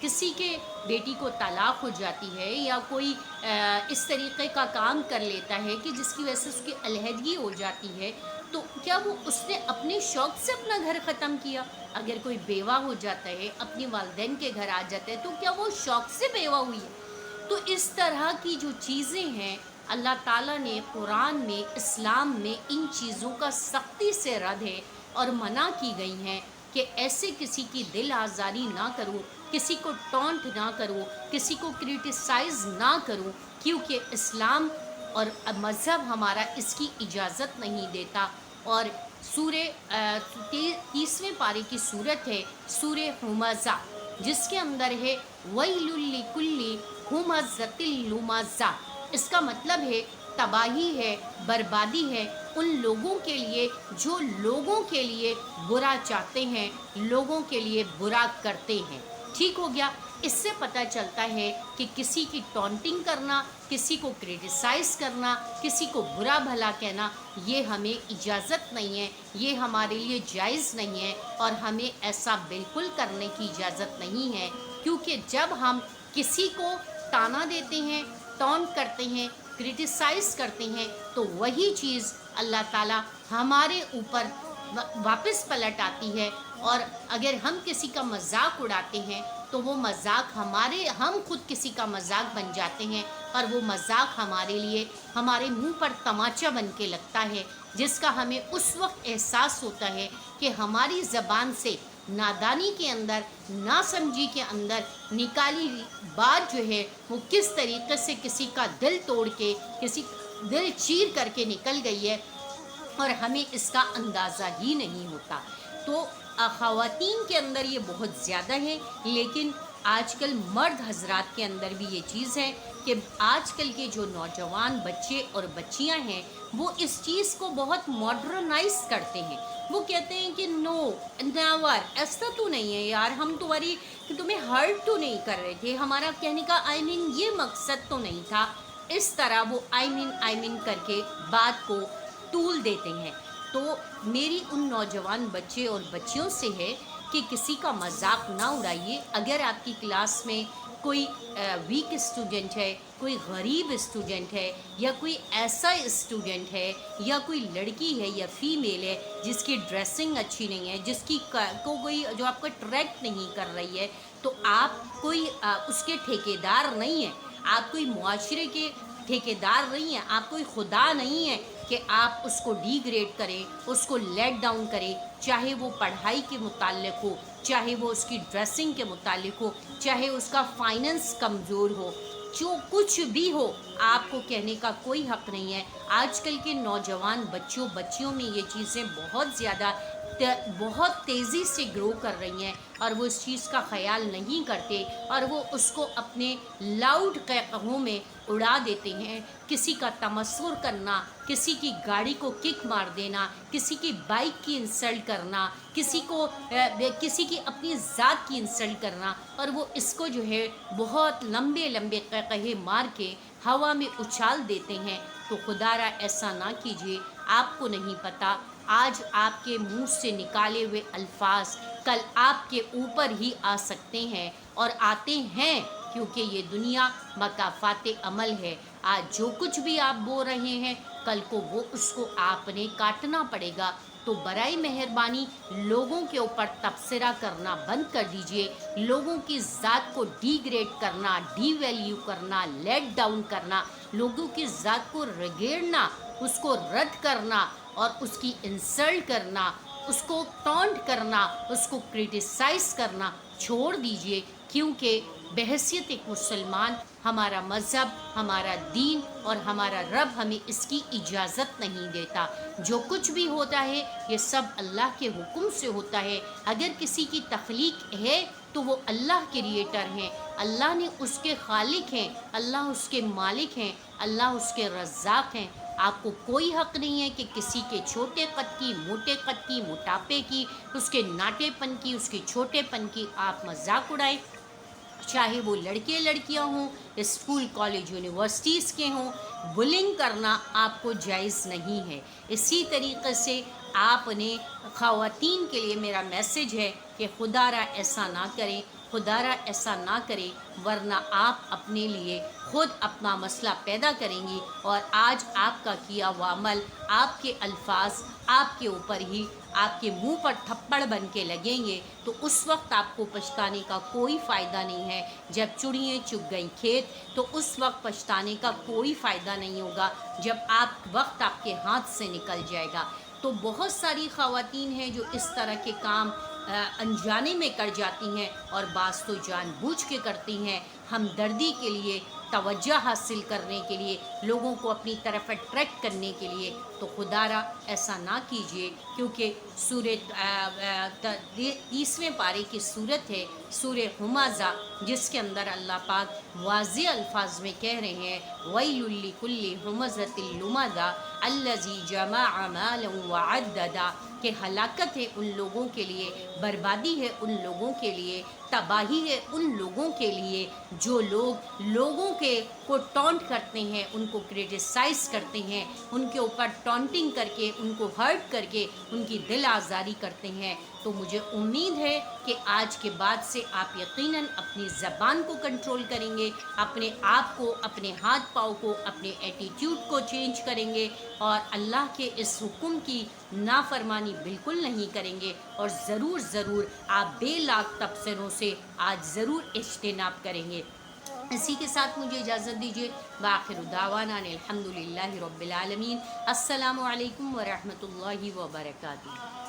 کسی کے بیٹی کو طلاق ہو جاتی ہے یا کوئی اس طریقے کا کام کر لیتا ہے کہ جس کی وجہ سے اس کی علیحدگی ہو جاتی ہے، تو کیا وہ اس نے اپنے شوق سے اپنا گھر ختم کیا؟ اگر کوئی بیوہ ہو جاتا ہے، اپنی والدین کے گھر آ جاتا ہے، تو کیا وہ شوق سے بیوہ ہوئی ہے؟ تو اس طرح کی جو چیزیں ہیں، اللہ تعالیٰ نے قرآن میں، اسلام میں ان چیزوں کا سختی سے رد ہے اور منع کی گئی ہیں کہ ایسے کسی کی دل آزاری نہ کرو، کسی کو ٹونٹ نہ کرو، کسی کو کرٹیسائز نہ کرو، کیونکہ اسلام اور مذہب ہمارا اس کی اجازت نہیں دیتا۔ اور سورہ 30ویں پارے کی صورت ہے سورہ ہمزہ، جس کے اندر ہے وَيْلٌ لِكُلِّ ہُمَزَةٍ لُمَزَةٍ۔ اس کا مطلب ہے تباہی ہے، بربادی ہے ان لوگوں کے لیے جو لوگوں کے لیے برا چاہتے ہیں، لوگوں کے لیے برا کرتے ہیں۔ ٹھیک ہو گیا؟ اس سے پتہ چلتا ہے کہ کسی کی ٹونٹنگ کرنا، کسی کو کرٹیسائز کرنا، کسی کو برا بھلا کہنا، یہ ہمیں اجازت نہیں ہے، یہ ہمارے لیے جائز نہیں ہے، اور ہمیں ایسا بالکل کرنے کی اجازت نہیں ہے، کیونکہ جب ہم کسی کو تانا دیتے ہیں، ٹونٹ کرتے ہیں، کرٹیسائز کرتے ہیں، تو وہی چیز اللہ تعالیٰ ہمارے اوپر واپس پلٹ آتی ہے۔ اور اگر ہم کسی کا مذاق اڑاتے ہیں تو وہ مذاق ہم خود کسی کا مذاق بن جاتے ہیں، اور وہ مذاق ہمارے لیے ہمارے منہ پر تماچا بن کے لگتا ہے، جس کا ہمیں اس وقت احساس ہوتا ہے کہ ہماری زبان سے نادانی کے اندر، ناسمجھی کے اندر نکالی بات جو ہے وہ کس طریقے سے کسی کا دل توڑ کے، کسی دل چیر کر کے نکل گئی ہے، اور ہمیں اس کا اندازہ ہی نہیں ہوتا۔ تو خواتین کے اندر یہ بہت زیادہ ہے، لیکن آج کل مرد حضرات کے اندر بھی یہ چیز ہے کہ آج کل کے جو نوجوان بچے اور بچیاں ہیں وہ اس چیز کو بہت ماڈرنائز کرتے ہیں۔ وہ کہتے ہیں کہ نو، نیور، ایسا تو نہیں ہے یار، ہم تمہیں ہرٹ تو نہیں کر رہے تھے، ہمارا کہنے کا یہ مقصد تو نہیں تھا۔ اس طرح وہ آئی مین کر کے بات کو طول دیتے ہیں۔ تو میری ان نوجوان بچے اور بچیوں سے ہے کہ کسی کا مذاق نہ اڑائیے۔ اگر آپ کی کلاس میں کوئی ویک اسٹوڈنٹ ہے، کوئی غریب اسٹوڈنٹ ہے، یا کوئی ایسا اسٹوڈنٹ ہے، یا کوئی لڑکی ہے یا فیمیل ہے جس کی ڈریسنگ اچھی نہیں ہے، جس کی کوئی جو آپ کو اٹریکٹ نہیں کر رہی ہے، تو آپ کوئی اس کے ٹھیکیدار نہیں ہیں، آپ کوئی معاشرے کے ٹھیکیدار نہیں ہیں، آپ کوئی خدا نہیں ہے کہ آپ اس کو ڈی گریڈ کریں، اس کو لیٹ ڈاؤن کریں، چاہے وہ پڑھائی کے متعلق ہو، چاہے وہ اس کی ڈریسنگ کے متعلق ہو، چاہے اس کا فائننس کمزور ہو، جو کچھ بھی ہو، آپ کو کہنے کا کوئی حق نہیں ہے۔ آج کل کے نوجوان بچیوں میں یہ چیزیں بہت تیزی سے گرو کر رہی ہیں، اور وہ اس چیز کا خیال نہیں کرتے، اور وہ اس کو اپنے لاؤڈ قہقہوں میں اڑا دیتے ہیں۔ کسی کا تمسخر کرنا، کسی کی گاڑی کو کک مار دینا، کسی کی بائک کی انسلٹ کرنا، کسی کی اپنی ذات کی انسلٹ کرنا، اور وہ اس کو جو ہے بہت لمبے لمبے قہقہے مار کے ہوا میں اچھال دیتے ہیں۔ تو خدا را ایسا نہ کیجیے، آپ کو نہیں پتہ آج آپ کے منہ سے نکالے ہوئے الفاظ کل آپ کے اوپر ہی آ سکتے ہیں، اور آتے ہیں، کیونکہ یہ دنیا مکافات عمل ہے۔ آج جو کچھ بھی آپ بول رہے ہیں، کل کو اس کو آپ نے کاٹنا پڑے گا۔ تو برائے مہربانی لوگوں کے اوپر تبصرہ کرنا بند کر دیجئے، لوگوں کی ذات کو ڈی گریڈ کرنا، ڈی ویلیو کرنا، لیٹ ڈاؤن کرنا، لوگوں کی ذات کو رگیڑنا، اس کو رد کرنا، اور اس کی انسلٹ کرنا، اس کو ٹونٹ کرنا، اس کو کرٹیسائز کرنا چھوڑ دیجئے، کیونکہ بحیثیت ایک مسلمان ہمارا مذہب، ہمارا دین اور ہمارا رب ہمیں اس کی اجازت نہیں دیتا۔ جو کچھ بھی ہوتا ہے یہ سب اللہ کے حکم سے ہوتا ہے۔ اگر کسی کی تخلیق ہے تو وہ اللہ کریٹر ہیں، اللہ نے اس کے خالق ہیں، اللہ اس کے مالک ہیں، اللہ اس کے رزاق ہیں۔ آپ کو کوئی حق نہیں ہے کہ کسی کے چھوٹے قد کی، موٹے قد کی، موٹاپے کی، اس کے ناٹے پن کی، اس کے چھوٹے پن کی آپ مذاق اڑائیں، چاہے وہ لڑکے لڑکیاں ہوں، اسکول کالج یونیورسٹیز کے ہوں۔ بلنگ کرنا آپ کو جائز نہیں ہے۔ اسی طریقے سے آپ نے خواتین کے لیے میرا میسیج ہے کہ خدا را ایسا نہ کریں، خدا را ایسا نہ کرے، ورنہ آپ اپنے لیے خود اپنا مسئلہ پیدا کریں گی، اور آج آپ کا کیا ہوا عمل، آپ کے الفاظ آپ کے اوپر ہی، آپ کے منہ پر تھپڑ بن کے لگیں گے، تو اس وقت آپ کو پچھتانے کا کوئی فائدہ نہیں ہے۔ جب چڑیاں چگ گئیں کھیت، تو اس وقت پچھتانے کا کوئی فائدہ نہیں ہوگا، جب وقت آپ کے ہاتھ سے نکل جائے گا۔ تو بہت ساری خواتین ہیں جو اس طرح کے کام انجانے میں کر جاتی ہیں، اور بعض تو جان بوجھ کے کرتی ہیں، ہمدردی کے لیے، توجہ حاصل کرنے کے لیے، لوگوں کو اپنی طرف اٹریکٹ کرنے کے لیے۔ تو خدا را ایسا نہ کیجیے، کیونکہ سورہ 30ویں پارے کی صورت ہے سورہ ہمزہ، جس کے اندر اللہ پاک واضح الفاظ میں کہہ رہے ہیں وَيْلٌ لِكُلِّ هُمَزَةٍ لُمَزَةٍ الَّذِي جَمَعَ مَالًا وَعَدَّدَ، کہ ہلاکت ہے ان لوگوں کے لیے، بربادی ہے ان لوگوں کے لیے، تباہی ہے ان لوگوں کے لیے جو لوگوں کے کو ٹونٹ کرتے ہیں، ان کو کرٹیسائز کرتے ہیں، ان کے اوپر ٹونٹنگ کر کے، ان کو ہرٹ کر کے ان کی دل آزاری کرتے ہیں۔ تو مجھے امید ہے کہ آج کے بعد سے آپ یقیناً اپنی زبان کو کنٹرول کریں گے، اپنے آپ کو، اپنے ہاتھ پاؤں کو، اپنے ایٹیٹیوڈ کو چینج کریں گے، اور اللہ کے اس حکم کی نافرمانی بالکل نہیں کریں گے، اور ضرور ضرور آپ بے لاکھ تبصروں سے آج ضرور اجتناب کریں گے۔ اسی کے ساتھ مجھے اجازت دیجیے، بآخر دعوانا الحمدللہ رب العالمین۔ السلام علیکم ورحمۃ اللہ وبرکاتہ۔